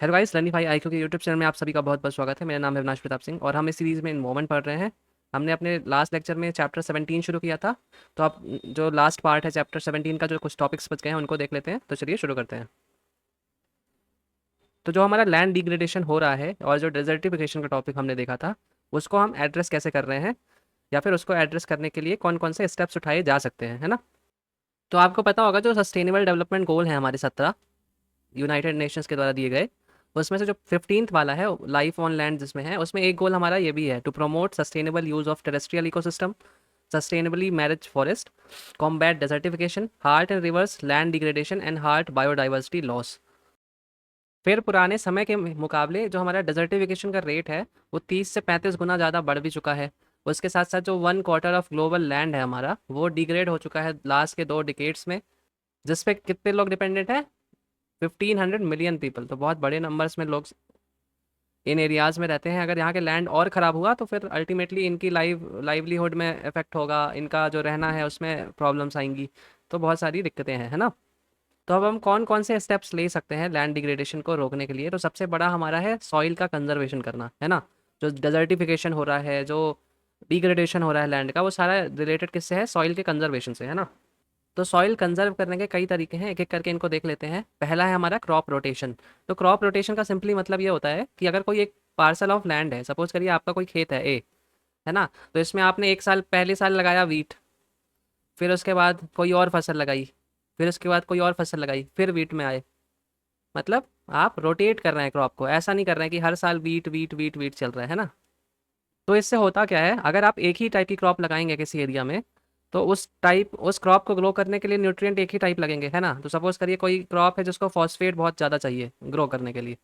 Hello guys, लर्निफाई IQ के YouTube channel में आप सभी का बहुत बहुत स्वागत है। मेरा नाम है अविनाश प्रताप सिंह और हम इस सीरीज़ में इन्वॉल्वमेंट पढ़ रहे हैं। हमने अपने लास्ट लेक्चर में चैप्टर 17 शुरू किया था। तो आप जो लास्ट पार्ट है चैप्टर 17 का, जो कुछ टॉपिक्स बच गए हैं उनको देख लेते हैं। तो चलिए शुरू करते हैं। तो जो हमारा लैंड डिग्रेडेशन हो रहा है और जो डेजर्टिफिकेशन का टॉपिक हमने देखा था, उसको हम एड्रेस कैसे कर रहे हैं, या फिर उसको एड्रेस करने के लिए कौन कौन से स्टेप्स उठाए जा सकते हैं, है ना। तो आपको पता होगा जो सस्टेनेबल डेवलपमेंट गोल है हमारे 17 यूनाइटेड नेशंस के द्वारा दिए गए, उसमें से जो 15th वाला है लाइफ ऑन लैंड जिसमें है, उसमें एक गोल हमारा ये भी है, to promote sustainable use of terrestrial ecosystem, sustainably manage forest, combat desertification, halt and reverse land degradation and halt biodiversity loss. फिर पुराने समय के मुकाबले जो हमारा डेजर्टिफिकेशन का रेट है वो 30 से 35 गुना ज़्यादा बढ़ भी चुका है। उसके साथ साथ जो 1/4 ऑफ ग्लोबल लैंड है हमारा, वो डिग्रेड हो चुका है लास्ट के 2 डिकेड्स में। जिस पे कितने लोग डिपेंडेंट है? 1500 मिलियन पीपल। तो बहुत बड़े नंबर्स में लोग इन एरियाज़ में रहते हैं। अगर यहाँ के लैंड और ख़राब हुआ तो फिर अल्टीमेटली इनकी लाइवलीहुड में इफ़ेक्ट होगा, इनका जो रहना है उसमें प्रॉब्लम्स आएंगी। तो बहुत सारी दिक्कतें हैं, है ना। तो अब हम कौन कौन से स्टेप्स ले सकते हैं लैंड डिग्रेडेशन को रोकने के लिए? तो सबसे बड़ा हमारा है सॉइल का कंजर्वेशन करना, है ना। जो डेजर्टिफिकेशन हो रहा है, जो डिग्रेडेशन हो रहा है लैंड का, वो सारा रिलेटेड किससे है? सॉइल के कंजर्वेशन से, है ना। तो सॉइल कंजर्व करने के कई तरीके हैं, एक एक करके इनको देख लेते हैं। पहला है हमारा क्रॉप रोटेशन। तो क्रॉप रोटेशन का सिंपली मतलब ये होता है कि अगर कोई एक पार्सल ऑफ लैंड है, सपोज करिए आपका कोई खेत है ए, है ना। तो इसमें आपने एक साल पहले साल लगाया वीट, फिर उसके बाद कोई और फसल लगाई, फिर उसके बाद कोई और फसल लगाई, फिर वीट में आए। मतलब आप रोटेट कर रहे हैं क्रॉप को, ऐसा नहीं कर रहे हैं कि हर साल वीट वीट वीट वीट चल रहा है ना। तो इससे होता क्या है, अगर आप एक ही टाइप की क्रॉप लगाएंगे किसी एरिया में, तो उस क्रॉप को ग्रो करने के लिए न्यूट्रिएंट एक ही टाइप लगेंगे, है ना। तो सपोज करिए कोई क्रॉप है जिसको फॉस्फेट बहुत ज़्यादा चाहिए ग्रो करने के लिए,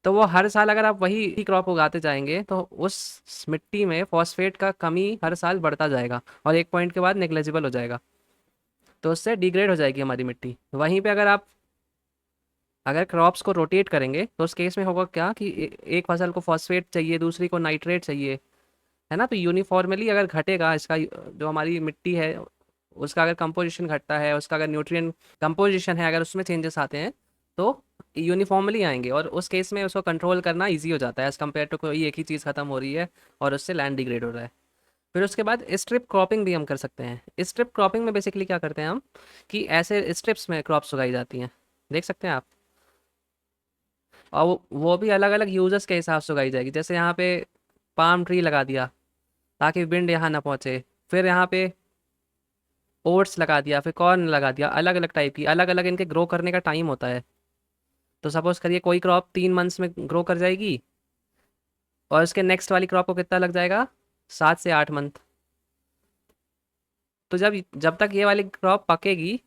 तो वो हर साल अगर आप वही क्रॉप उगाते जाएंगे तो उस मिट्टी में फॉस्फेट का कमी हर साल बढ़ता जाएगा और एक पॉइंट के बाद नेग्लेजिबल हो जाएगा। तो उससे डिग्रेड हो जाएगी हमारी मिट्टी। वहीं पे अगर क्रॉप्स को रोटेट करेंगे तो उस केस में होगा क्या कि एक फसल को फॉस्फेट चाहिए, दूसरी को नाइट्रेट चाहिए, है ना। तो यूनिफॉर्मली अगर घटेगा इसका, जो हमारी मिट्टी है उसका अगर कंपोजिशन घटता है, उसका अगर न्यूट्रिएंट कंपोजिशन है, अगर उसमें चेंजेस आते हैं तो यूनिफॉर्मली आएंगे, और उस केस में उसको कंट्रोल करना इजी हो जाता है एज़ कम्पेयर टू कोई एक ही चीज़ खत्म हो रही है और उससे लैंड डिग्रेड हो रहा है। फिर उसके बाद स्ट्रिप क्रॉपिंग भी हम कर सकते हैं। स्ट्रिप क्रॉपिंग में बेसिकली क्या करते हैं हम, कि ऐसे स्ट्रिप्स में क्रॉप्स उगाई जाती हैं, देख सकते हैं आप। और वो भी अलग अलग यूजर्स के हिसाब से उगाई जाएगी। जैसे यहाँ पे पाम ट्री लगा दिया ताकि विंड यहाँ ना पहुँचे, फिर यहाँ पे ओट्स लगा दिया, फिर कॉर्न लगा दिया। अलग अलग टाइप की, अलग अलग इनके ग्रो करने का टाइम होता है। तो सपोज करिए कोई क्रॉप 3 मंथ्स में ग्रो कर जाएगी और उसके नेक्स्ट वाली क्रॉप को कितना लग जाएगा? 7 से 8 मंथ। तो जब जब तक ये वाली क्रॉप पकेगी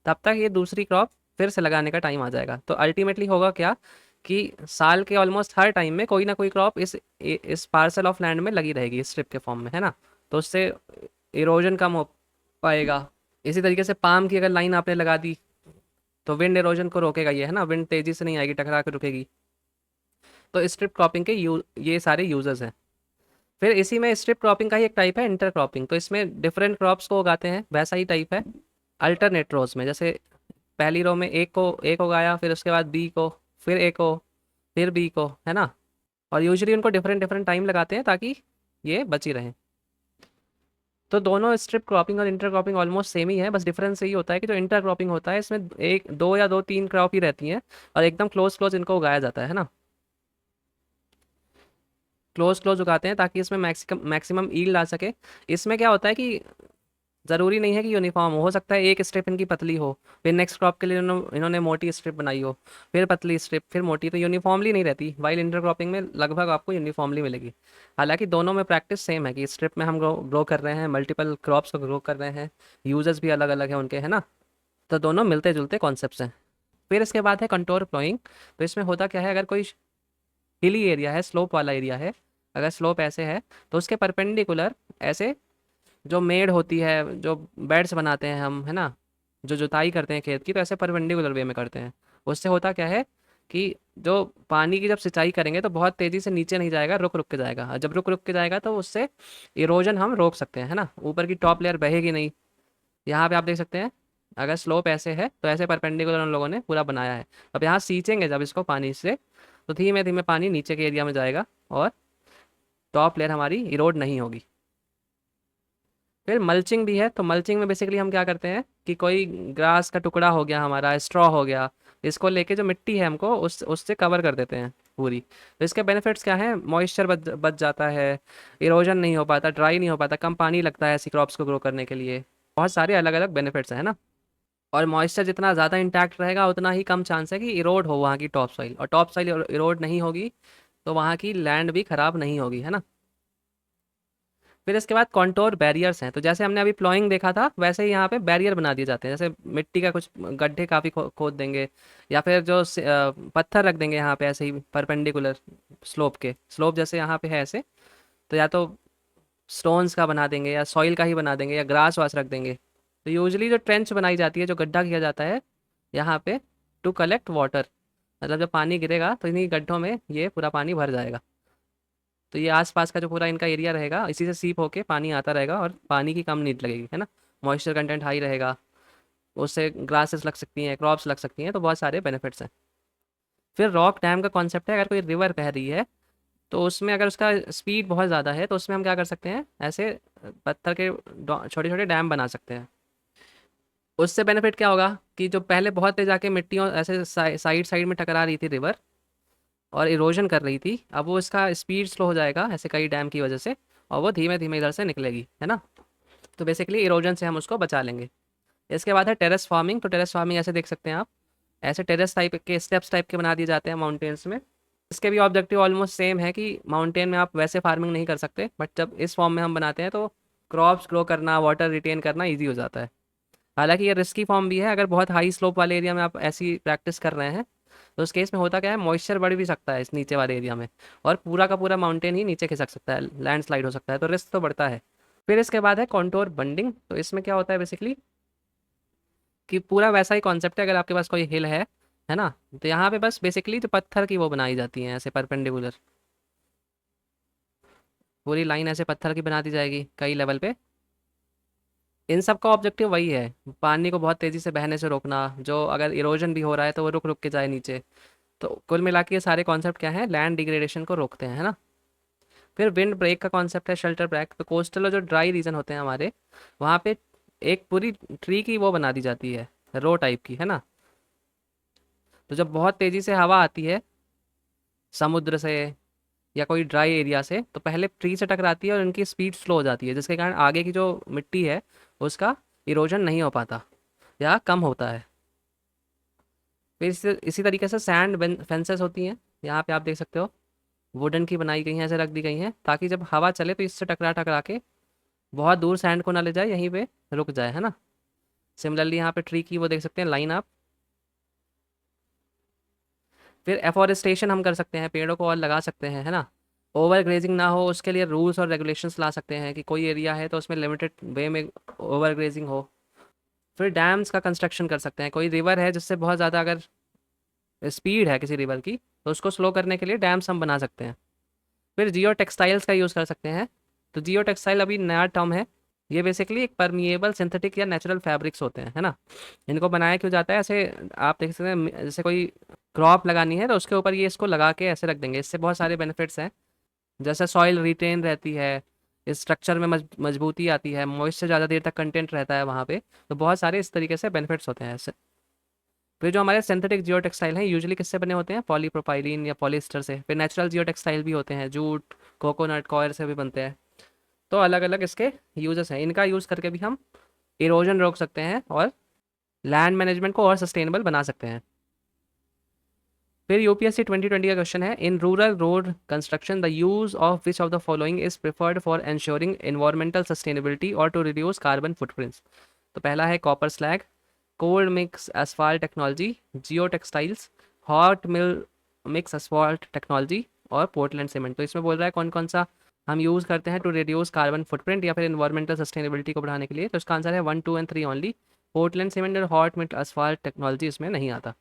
तब तक ये दूसरी क्रॉप फिर से लगाने का टाइम आ जाएगा। तो अल्टीमेटली होगा क्या कि साल के ऑलमोस्ट हर टाइम में कोई ना कोई क्रॉप इस पार्सल ऑफ लैंड में लगी रहेगी स्ट्रिप के फॉर्म में, है ना। तो उससे इरोजन कम हो पाएगा। इसी तरीके से पाम की अगर लाइन आपने लगा दी तो विंड इरोजन को रोकेगा ये, है ना। विंड तेजी से नहीं आएगी, टकरा कर रुकेगी। तो स्ट्रिप क्रॉपिंग के ये सारे यूजर्स हैं। फिर इसी में स्ट्रिप क्रॉपिंग का ही एक टाइप है इंटर क्रॉपिंग। तो इसमें डिफरेंट क्रॉप्स को उगाते हैं, वैसा ही टाइप है अल्टरनेट रोज में। जैसे पहली रो में एक उगाया, फिर उसके बाद बी को, फिर ए को, फिर बी को, है ना। और यूजुअली उनको डिफरेंट डिफरेंट टाइम लगाते हैं ताकि ये बची रहें। तो दोनों स्ट्रिप क्रॉपिंग और इंटर क्रॉपिंग ऑलमोस्ट सेम ही है, बस डिफरेंस यही होता है कि जो इंटर क्रॉपिंग होता है इसमें एक दो या दो तीन क्रॉप ही रहती हैं और एकदम क्लोज क्लोज इनको उगाया जाता है ना। क्लोज क्लोज उगाते हैं ताकि इसमें मैक्सिमम मैक्सिमम ईल्ड आ सके। इसमें क्या होता है कि ज़रूरी नहीं है कि यूनिफॉर्म हो सकता है एक स्ट्रिप इनकी पतली हो, फिर नेक्स्ट क्रॉप के लिए इन्होंने मोटी स्ट्रिप बनाई हो, फिर पतली स्ट्रिप, फिर मोटी। तो यूनिफॉर्मली नहीं रहती, वाइल इंटरक्रॉपिंग में लगभग आपको यूनिफॉर्मली मिलेगी। हालांकि दोनों में प्रैक्टिस सेम है कि स्ट्रिप में हम ग्रो कर रहे हैं, मल्टीपल क्रॉप्स को ग्रो कर रहे हैं, यूजर्स भी अलग अलग हैं उनके, है ना। तो दोनों मिलते जुलते कॉन्सेप्ट्स हैं। फिर इसके बाद है कंटोर प्लॉइंग। तो इसमें होता क्या है, अगर कोई हिली एरिया है, स्लोप वाला एरिया है, अगर स्लोप ऐसे है तो उसके परपेंडिकुलर ऐसे जो मेड़ होती है, जो बेड्स बनाते हैं हम, है ना, जो जुताई करते हैं खेत की, तो ऐसे परपेंडिकुलर वे में करते हैं। उससे होता क्या है कि जो पानी की जब सिंचाई करेंगे तो बहुत तेज़ी से नीचे नहीं जाएगा, रुक रुक के जाएगा। और जब रुक रुक के जाएगा तो उससे इरोजन हम रोक सकते हैं, है ना। ऊपर की टॉप लेयर बहेगी नहीं। यहाँ पे आप देख सकते हैं अगर स्लोप ऐसे है तो ऐसे परपेंडिकुलर उन लोगों ने पूरा बनाया है। अब यहाँ सींचेंगे जब इसको पानी से, तो धीमे धीमे पानी नीचे के एरिया में जाएगा और टॉप लेयर हमारी इरोड नहीं होगी। फिर मल्चिंग भी है, तो मल्चिंग में बेसिकली हम क्या करते हैं कि कोई ग्रास का टुकड़ा हो गया, हमारा स्ट्रॉ हो गया, इसको लेके जो मिट्टी है हमको उससे कवर कर देते हैं पूरी। तो इसके बेनिफिट्स क्या हैं? मॉइस्चर बच जाता है, इरोजन नहीं हो पाता, ड्राई नहीं हो पाता, कम पानी लगता है ऐसी क्रॉप्स को ग्रो करने के लिए। बहुत सारे अलग अलग बेनिफिट्स हैं, है ना। और मॉइस्चर जितना ज़्यादा इंटैक्ट रहेगा उतना ही कम चांस है कि इरोड हो वहाँ की टॉप सॉइल, और टॉप सॉइल इरोड नहीं होगी तो वहाँ की लैंड भी ख़राब नहीं होगी, है ना। फिर इसके बाद कॉन्टोर बैरियर्स हैं, तो जैसे हमने अभी प्लॉइंग देखा था वैसे ही यहाँ पे बैरियर बना दिए जाते हैं। जैसे मिट्टी का कुछ गड्ढे काफ़ी खोद देंगे, या फिर जो पत्थर रख देंगे यहाँ पे ऐसे ही परपेंडिकुलर स्लोप के, स्लोप जैसे यहाँ पे है ऐसे, तो या तो स्टोन्स का बना देंगे या सॉइल का ही बना देंगे या ग्रास वास रख देंगे। तो यूजली जो ट्रेंच बनाई जाती है, जो गड्ढा किया जाता है यहाँ पे, टू कलेक्ट वाटर, मतलब जब पानी गिरेगा तो इन्हीं गड्ढों में ये पूरा पानी भर जाएगा। तो ये आसपास का जो पूरा इनका एरिया रहेगा इसी से सीप होके पानी आता रहेगा और पानी की कम नीड लगेगी, है ना। मॉइस्चर कंटेंट हाई रहेगा, उससे ग्रासेस लग सकती हैं, क्रॉप्स लग सकती हैं, तो बहुत सारे बेनिफिट्स हैं। फिर रॉक डैम का कॉन्सेप्ट है, अगर कोई रिवर बह रही है तो उसमें अगर उसका स्पीड बहुत ज़्यादा है तो उसमें हम क्या कर सकते हैं, ऐसे पत्थर के छोटे छोटे डैम बना सकते हैं। उससे बेनिफिट क्या होगा कि जो पहले बहुत तेज आके मिट्टियों ऐसे साइड साइड में टकरा रही थी रिवर और इरोजन कर रही थी, अब वो इसका स्पीड स्लो हो जाएगा ऐसे कई डैम की वजह से, और वो धीमे धीमे इधर से निकलेगी, है ना। तो बेसिकली इरोजन से हम उसको बचा लेंगे। इसके बाद है टेरेस फार्मिंग, तो टेरेस फार्मिंग ऐसे देख सकते हैं आप, ऐसे टेरेस टाइप के स्टेप्स टाइप के बना दिए जाते हैं माउंटेन्स में। इसके भी ऑब्जेक्टिव ऑलमोस्ट सेम है कि माउंटेन में आप वैसे फार्मिंग नहीं कर सकते, बट जब इस फॉर्म में हम बनाते हैं तो क्रॉप्स ग्रो करना, वाटर रिटेन करना ईजी हो जाता है। हालांकि ये रिस्की फॉर्म भी है, अगर बहुत हाई स्लोप वाले एरिया में आप ऐसी प्रैक्टिस कर रहे हैं तो उस केस में होता क्या है, मॉइस्चर बढ़ भी सकता है इस नीचे वाले एरिया में, और पूरा का पूरा माउंटेन ही नीचे खिसक सकता है, लैंडस्लाइड हो सकता है, तो रिस्क तो बढ़ता है। फिर इसके बाद है कॉन्टोर बंडिंग, तो इसमें क्या होता है बेसिकली कि पूरा वैसा ही कॉन्सेप्ट है, अगर आपके पास कोई हिल है ना, तो यहाँ पे बस बेसिकली जो पत्थर की वो बनाई जाती हैं ऐसे परपेंडिकुलर, पूरी लाइन ऐसे पत्थर की बना दी जाएगी कई लेवल पे। इन सब का ऑब्जेक्टिव वही है, पानी को बहुत तेज़ी से बहने से रोकना, जो अगर इरोजन भी हो रहा है तो वो रुक रुक के जाए नीचे। तो कुल मिला के ये सारे कॉन्सेप्ट क्या है, लैंड डिग्रेडेशन को रोकते हैं, है ना। फिर विंड ब्रेक का कॉन्सेप्ट है, शेल्टर ब्रेक, तो कोस्टल और जो ड्राई रीजन होते हैं हमारे, वहाँ पे एक पूरी ट्री की वो बना दी जाती है, रो टाइप की, है ना। तो जब बहुत तेज़ी से हवा आती है समुद्र से या कोई ड्राई एरिया से, तो पहले ट्री से टकराती है और उनकी स्पीड स्लो हो जाती है, जिसके कारण आगे की जो मिट्टी है उसका इरोजन नहीं हो पाता या कम होता है। फिर इसी तरीके से सैंड फेंसेस होती हैं, यहाँ पे आप देख सकते हो वुडन की बनाई गई हैं, ऐसे रख दी गई हैं ताकि जब हवा चले तो इससे टकरा टकरा के बहुत दूर सैंड को ना ले जाए, यहीं पे रुक जाए, है ना। सिमिलरली यहाँ पे ट्री की वो देख सकते हैं लाइन आप। फिर एफॉरेस्टेशन हम कर सकते हैं, पेड़ों को और लगा सकते हैं, है ना। ओवर ग्रेजिंग ना हो उसके लिए रूल्स और रेगुलेशंस ला सकते हैं कि कोई एरिया है तो उसमें लिमिटेड वे में ओवर ग्रेजिंग हो। फिर डैम्स का कंस्ट्रक्शन कर सकते हैं, कोई रिवर है जिससे बहुत ज़्यादा अगर स्पीड है किसी रिवर की तो उसको स्लो करने के लिए डैम्स हम बना सकते हैं। फिर जियो टेक्सटाइल्स का यूज़ कर सकते हैं, तो जियो टेक्सटाइल अभी नया टर्म है। ये बेसिकली एक परमिएबल सिंथेटिक या नेचुरल फैब्रिक्स होते हैं, है ना। इनको बनाया क्यों जाता है ऐसे, आप देख सकते हैं जैसे कोई क्रॉप लगानी है तो उसके ऊपर ये इसको लगा के ऐसे रख देंगे, इससे बहुत सारे बेनिफिट्स हैं। जैसे सॉइल रिटेन रहती है, इस स्ट्रक्चर में मजबूती आती है, मॉइस्चर ज़्यादा देर तक कंटेंट रहता है वहाँ पे, तो बहुत सारे इस तरीके से बेनिफिट्स होते हैं ऐसे। फिर जो हमारे सिंथेटिक जियो टेक्सटाइल हैं यूजुअली किससे बने होते हैं, पॉलीप्रोपाइलीन या पॉलिएस्टर से। फिर नेचुरल जियो टेक्सटाइल भी होते हैं, जूट, कोकोनट, कॉयर से भी बनते हैं। तो अलग अलग इसके यूजेस हैं, इनका यूज़ करके भी हम इरोजन रोक सकते हैं और लैंड मैनेजमेंट को और सस्टेनेबल बना सकते हैं। फिर यूपीएससी 2020 का क्वेश्चन है, in rural road construction the use of which of the following is preferred for ensuring environmental sustainability और टू रिड्यूस कार्बन फुटप्रिंट्स। तो पहला है copper slag, cold mix asphalt technology, geotextiles, hot mill mix asphalt technology और Portland cement. तो इसमें बोल रहा है कौन कौन सा हम यूज़ करते हैं टू रिड्यूस कार्बन फुटप्रिंट या फिर एनवायरमेंटल सस्टेनेबिलिटी को बढ़ाने के लिए। तो इसका आंसर है 1, 2 एंड 3 ओनली। पोर्टलैंड सीमेंट और हॉट मिक्स एसफाल्ट टेक्नोलॉजी इसमें नहीं आता।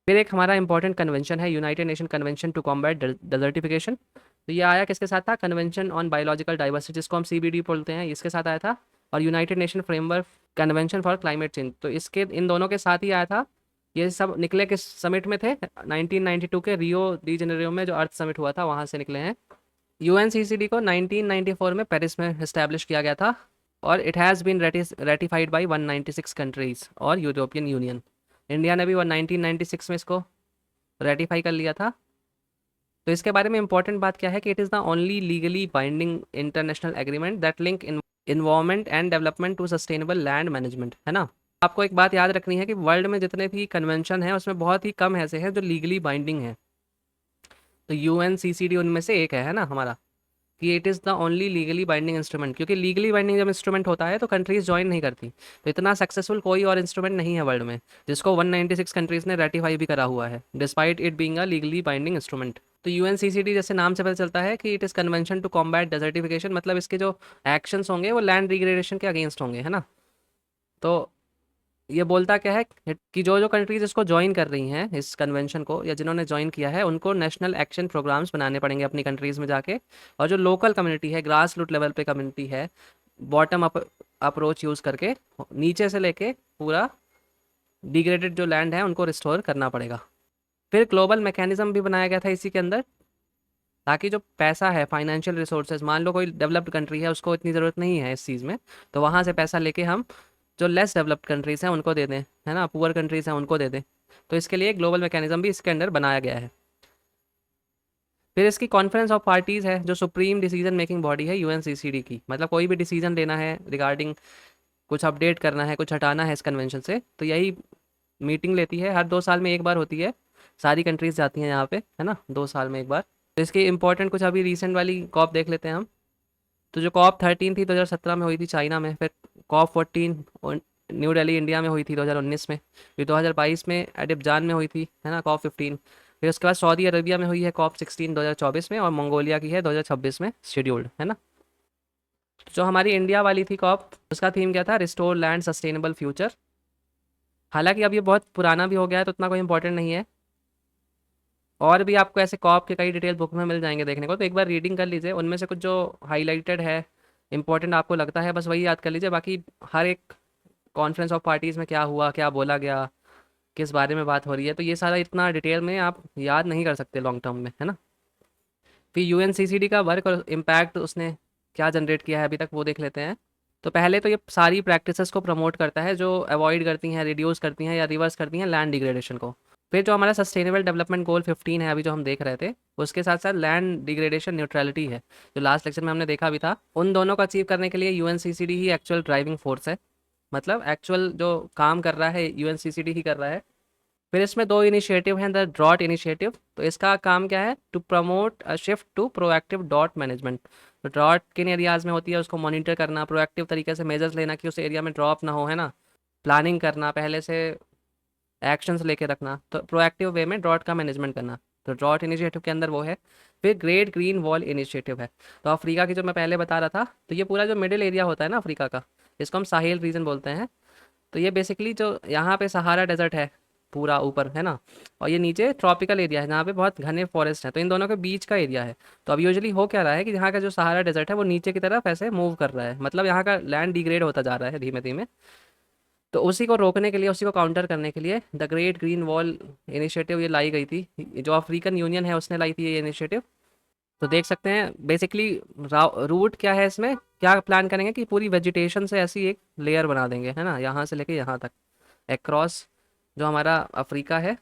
फिर एक हमारा इंपॉर्टेंट कन्वेंशन है, United Nation convention to combat desertification. तो ये आया किसके साथ था, कन्वेंशन ऑन बायोलॉजिकल डाइवर्सिटी, जिसको हम CBD बोलते हैं, इसके साथ आया था। और United nation framework convention for climate change. तो इसके इन दोनों के साथ ही आया था। ये सब निकले किस समिट में थे? 1992 के रियो डी जेनेरियो में जो अर्थ समिट हुआ था वहाँ से निकले हैं। यूएनसीसीडी को 1994 में पेरिस में इस्टेब्लिश किया गया था और it has been ratified by 196 countries और यूरोपियन यूनियन। इंडिया ने भी 1996 में इसको रेटिफाई कर लिया था। तो इसके बारे में इंपॉर्टेंट बात क्या है कि it is the only legally binding international agreement that link environment and development to sustainable land management, है ना। आपको एक बात याद रखनी है कि वर्ल्ड में जितने भी कन्वेंशन हैं उसमें बहुत ही कम ऐसे हैं जो लीगली बाइंडिंग है। तो यूएनसीसीडी उनमें से एक है ना हमारा, कि it is the only legally binding instrument. क्योंकि लीगली बाइंडिंग जब इंस्ट्रूमेंट होता है तो कंट्रीज ज्वाइन नहीं करती। तो इतना सक्सेसफुल कोई और इंस्ट्रूमेंट नहीं है वर्ल्ड में जिसको 196 कंट्रीज ने रेटिफाई भी करा हुआ है despite it being a legally binding instrument. तो यूएनसीसीडी जैसे नाम से पता चलता है कि it is convention to combat desertification, मतलब इसके जो एक्शंस होंगे वो लैंड डिग्रेडेशन के अगेंस्ट होंगे, है ना। तो ये बोलता क्या है कि जो जो कंट्रीज इसको ज्वाइन कर रही हैं इस कन्वेंशन को, या जिन्होंने ज्वाइन किया है, उनको नेशनल एक्शन प्रोग्राम्स बनाने पड़ेंगे अपनी कंट्रीज़ में जाके। और जो लोकल कम्युनिटी है, ग्रास रूट लेवल पे कम्युनिटी है, बॉटम अप अप्रोच यूज़ करके नीचे से लेके पूरा डिग्रेडेड जो लैंड है उनको रिस्टोर करना पड़ेगा। फिर ग्लोबल मैकेनिज्म भी बनाया गया था इसी के अंदर, ताकि जो पैसा है, फाइनेंशियल रिसोर्सेज, मान लो कोई डेवलप्ड कंट्री है उसको इतनी ज़रूरत नहीं है इस चीज़ में, तो वहाँ से पैसा लेके हम जो लेस डेवलप्ड कंट्रीज़ हैं उनको दे दें, है ना, पुअर कंट्रीज़ हैं उनको दे दें। तो इसके लिए ग्लोबल मैकेनिज्म भी इसके अंदर बनाया गया है। फिर इसकी कॉन्फ्रेंस ऑफ पार्टीज़ है जो सुप्रीम डिसीजन मेकिंग बॉडी है यूएनसीसीडी की। मतलब कोई भी डिसीजन लेना है रिगार्डिंग कुछ अपडेट करना है, कुछ हटाना है इस कन्वेंशन से, तो यही मीटिंग लेती है। हर 2 साल में एक बार होती है, सारी कंट्रीज़ जाती हैं यहाँ पे, है ना, 2 साल में एक बार। तो इसकी इंपॉर्टेंट कुछ अभी रिसेंट वाली कॉप देख लेते हैं हम। तो जो कॉप 13 थी 2017 में हुई थी चाइना में। फिर कॉप 14 न्यू दिल्ली इंडिया में हुई थी 2019 में। फिर 2022 में एडिबजान में हुई थी, है ना, कॉप 15। फिर उसके बाद सऊदी अरबिया में हुई है कॉप 16 2024 में, और मंगोलिया की है 2026 में शेड्यूल्ड, है ना। तो जो हमारी इंडिया वाली थी कॉप, उसका थीम क्या था? Restore land sustainable future. हालांकि अब ये बहुत पुराना भी हो गया है तो उतना कोई इंपॉर्टेंट नहीं है। और भी आपको ऐसे कॉप के कई डिटेल बुक में मिल जाएंगे देखने को, तो एक बार रीडिंग कर लीजिए। उनमें से कुछ जो हाईलाइटेड है, इंपॉर्टेंट आपको लगता है, बस वही याद कर लीजिए। बाकी हर एक कॉन्फ्रेंस ऑफ पार्टीज़ में क्या हुआ, क्या बोला गया, किस बारे में बात हो रही है, तो ये सारा इतना डिटेल में आप याद नहीं कर सकते लॉन्ग टर्म में, है ना। फिर यूएनसीसीडी का वर्क और इम्पैक्ट उसने क्या जनरेट किया है अभी तक वो देख लेते हैं। तो पहले तो ये सारी प्रैक्टिसेस को प्रमोट करता है जो अवॉइड करती हैं, रिड्यूस करती हैं या रिवर्स करती हैं लैंड डिग्रेडेशन को। फिर जो हमारा सस्टेनेबल डेवलपमेंट गोल 15 है अभी जो हम देख रहे थे, उसके साथ साथ लैंड डिग्रेडेशन न्यूट्रलिटी है जो लास्ट लेक्चर में हमने देखा भी था। उन दोनों को अचीव करने के लिए यूएनसीसीडी ही एक्चुअल ड्राइविंग फोर्स है। मतलब एक्चुअल जो काम कर रहा है यूएनसीसीडी ही कर रहा है। फिर इसमें 2 इनिशिएटिव हैं। द ड्रॉट इनिशिएटिव, तो इसका काम क्या है? To promote a shift to proactive डॉट मैनेजमेंट। तो ड्रॉट किन एरियाज़ में होती है उसको मॉनिटर करना, प्रोएक्टिव तरीके से मेजर्स लेना कि उस एरिया में ड्रॉप ना हो, है ना, प्लानिंग करना, पहले से एक्शंस लेके रखना, तो प्रोएक्टिव वे में ड्रॉट का मैनेजमेंट करना। तो ड्रॉट इनिशिएटिव के अंदर वो है। फिर ग्रेट ग्रीन वॉल इनिशिएटिव है। तो अफ्रीका की जो मैं पहले बता रहा था, तो ये पूरा जो मिडिल एरिया होता है ना अफ्रीका का, इसको हम साहेल रीजन बोलते हैं। तो ये बेसिकली जो यहाँ पे सहारा डेजर्ट है पूरा ऊपर, है ना, और ये नीचे ट्रॉपिकल एरिया है जहाँ पे बहुत घने फॉरेस्ट हैं, तो इन दोनों के बीच का एरिया है। तो अब यूजुअली हो क्या रहा है कि यहाँ का जो सहारा डेजर्ट है वो नीचे की तरफ ऐसे मूव कर रहा है, मतलब यहाँ का लैंड डिग्रेड होता जा रहा है धीमे धीमे। तो उसी को रोकने के लिए, उसी को काउंटर करने के लिए the great green wall initiative ये लाई गई थी। जो अफ्रीकन यूनियन है उसने लाई थी ये इनिशिएटिव। तो देख सकते हैं बेसिकली रूट क्या है इसमें, क्या प्लान करेंगे कि पूरी वेजिटेशन से ऐसी एक लेयर बना देंगे, है ना, यहाँ से लेके यहाँ तक एक्रॉस जो हमारा अफ्रीका है।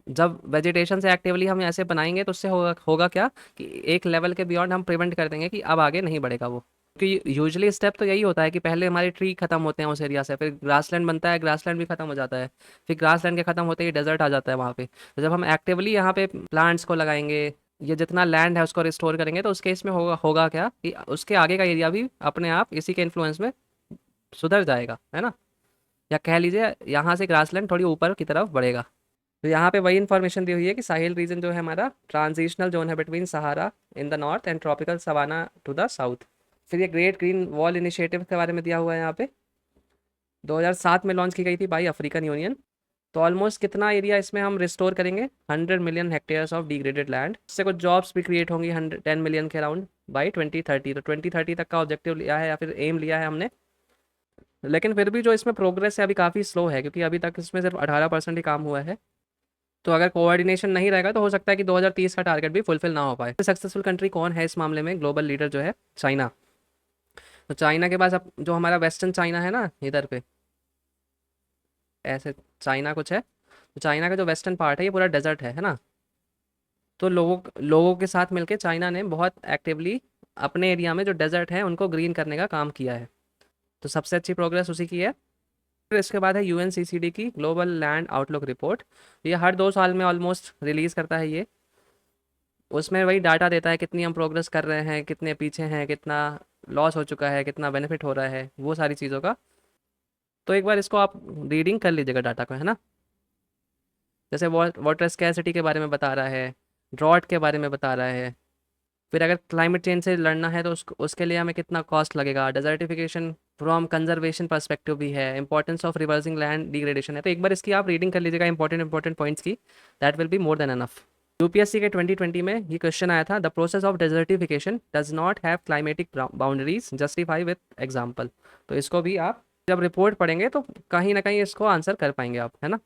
जब वेजिटेशन से एक्टिवली हम ऐसे बनाएंगे तो उससे होगा क्या कि एक लेवल के बियॉन्ड हम प्रिवेंट कर देंगे कि अब आगे नहीं बढ़ेगा वो। क्योंकि यूजुअली स्टेप तो यही होता है कि पहले हमारे ट्री खत्म होते हैं उस एरिया से, फिर ग्रासलैंड बनता है, ग्रासलैंड भी खत्म हो जाता है, फिर ग्रासलैंड के खत्म होते ही डेजर्ट आ जाता है वहाँ पे। तो जब हम एक्टिवली यहाँ पे प्लांट्स को लगाएंगे, ये जितना लैंड है उसको रिस्टोर करेंगे, तो उस केस में होगा क्या कि उसके आगे का एरिया भी अपने आप इसी के इन्फ्लुएंस में सुधर जाएगा, है ना। या कह लीजिए यहाँ से ग्रासलैंड थोड़ी ऊपर की तरफ बढ़ेगा। तो यहाँ पे वही इन्फॉर्मेशन दी हुई है कि साहिल रीजन जो है हमारा ट्रांजिशनल जोन है between Sahara in the north and tropical savanna to the south. फिर ये ग्रेट ग्रीन वॉल इनिशिएटिव के बारे में दिया हुआ है यहाँ पे। 2007 में लॉन्च की गई थी बाई अफ्रीकन यूनियन। तो ऑलमोस्ट कितना एरिया इसमें हम रिस्टोर करेंगे? 100 million hectares of degraded land. इससे कुछ जॉब्स भी क्रिएट होंगी 10 मिलियन के अराउंड बाई 2030। तो 2030 तक का ऑब्जेक्टिव लिया है या फिर एम लिया है हमने। लेकिन फिर भी जो इसमें प्रोग्रेस है अभी काफ़ी स्लो है, क्योंकि अभी तक इसमें सिर्फ 18% ही काम हुआ है। तो अगर कोऑर्डिनेशन नहीं रहेगा तो हो सकता है कि 2030 का टारगेट भी फुलफिल ना हो पाए। सक्सेसफुल कंट्री कौन है इस मामले में? ग्लोबल लीडर जो है चाइना। तो चाइना के पास अब जो हमारा वेस्टर्न चाइना है ना, इधर पे ऐसे चाइना कुछ है, तो चाइना का जो वेस्टर्न पार्ट है ये पूरा डेजर्ट है ना। तो लोगों लोगों के साथ मिलके चाइना ने बहुत एक्टिवली अपने एरिया में जो डेजर्ट है उनको ग्रीन करने का काम किया है। तो सबसे अच्छी प्रोग्रेस उसी की है। फिर इसके बाद है यूएनसीसीडी की ग्लोबल लैंड आउटलुक रिपोर्ट। ये हर 2 साल में ऑलमोस्ट रिलीज़ करता है ये। उसमें वही डाटा देता है कितनी हम प्रोग्रेस कर रहे हैं, कितने पीछे हैं, कितना लॉस हो चुका है, कितना बेनिफिट हो रहा है, वो सारी चीज़ों का। तो एक बार इसको आप रीडिंग कर लीजिएगा डाटा को, है ना। जैसे वाटर स्कैसिटी के बारे में बता रहा है, ड्रॉट के बारे में बता रहा है। फिर अगर क्लाइमेट चेंज से लड़ना है तो उसके लिए हमें कितना कॉस्ट लगेगा, डेजर्टिफिकेशन फ्रॉम कंजर्वेशन पर्सपेक्टिव भी है, importance of reversing land degradation है। तो एक बार इसकी आप रीडिंग कर लीजिएगा इंपॉर्टेंट पॉइंट्स की। That will be more than enough. UPSC के 2020 में ये क्वेश्चन आया था, the process of desertification does not have climatic boundaries, justify with example. तो इसको भी आप जब रिपोर्ट पढ़ेंगे तो कहीं ना कहीं इसको आंसर कर पाएंगे आप, है ना।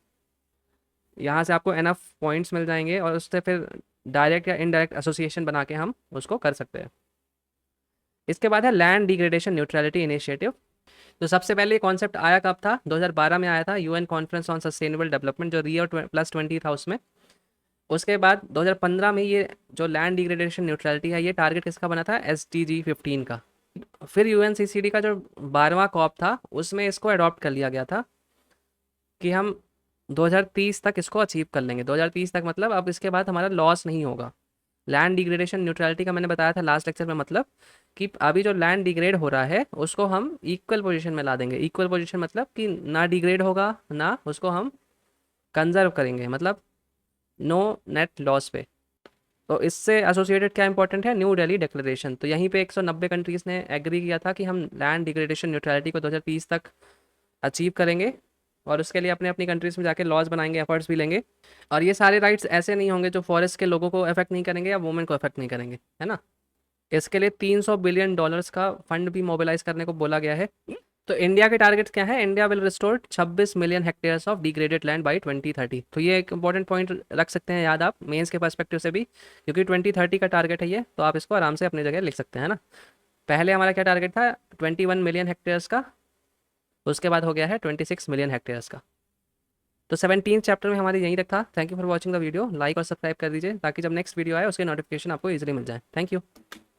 यहाँ से आपको एनफ पॉइंट्स मिल जाएंगे और उससे फिर डायरेक्ट या इनडायरेक्ट एसोसिएशन बना के हम उसको कर सकते हैं। इसके बाद है लैंड डिग्रेडेशन न्यूट्रलिटी इनिशिएटिव। तो सबसे पहले ये कॉन्सेप्ट आया कब था? 2012 में आया था, UN conference on sustainable development, जो रियो +20 था उसमें। उसके बाद 2015 में ये जो लैंड डिग्रेडेशन न्यूट्रलिटी है, ये टारगेट किसका बना था? SDG 15 का। फिर यूएनसीसीडी का जो 12वां कॉप था उसमें इसको अडॉप्ट कर लिया गया था कि हम 2030 तक इसको अचीव कर लेंगे। 2030 तक मतलब अब इसके बाद हमारा लॉस नहीं होगा। लैंड डिग्रेडेशन न्यूट्रलिटी का मैंने बताया था लास्ट लेक्चर में, मतलब कि अभी जो लैंड डिग्रेड हो रहा है उसको हम इक्वल पोजीशन में ला देंगे। इक्वल पोजीशन मतलब कि ना डिग्रेड होगा ना उसको हम कंजर्व करेंगे, मतलब नो नेट लॉस पे। तो इससे एसोसिएटेड क्या इंपॉर्टेंट है? New Delhi declaration. तो यहीं पे 190 कंट्रीज़ ने एग्री किया था कि हम लैंड डिग्रेडेशन न्यूट्रलिटी को 2030 तक अचीव करेंगे, और उसके लिए अपने अपनी कंट्रीज़ में जाके लॉज बनाएंगे, एफर्ट्स भी लेंगे। और ये सारे राइट्स ऐसे नहीं होंगे जो फॉरेस्ट के लोगों को अफेक्ट नहीं करेंगे या वुमेन को अफेक्ट नहीं करेंगे, है ना। इसके लिए $300 बिलियन का फंड भी मोबिलाइज करने को बोला गया है। तो इंडिया के टारगेट्स क्या है? India will restore 26 million hectares of degraded land by 2030। तो ये एक इंपॉर्टेंट पॉइंट रख सकते हैं याद आप मेंस के पर्सपेक्टिव से भी, क्योंकि 2030 का टारगेट है ये, तो आप इसको आराम से अपनी जगह लिख सकते हैं ना। पहले हमारा क्या टारगेट था? 21 मिलियन हेक्टेयर्स का। उसके बाद हो गया है 26 मिलियन हेक्टेयर्स का। तो 17 चैप्टर में हमारी यहीं तक था। Thank you for watching the video. Like और सब्सक्राइब कर दीजिए ताकि जब नेक्स्ट वीडियो आए उसके नोटिफिकेशन आपको ईजिली मिल जाए। Thank you.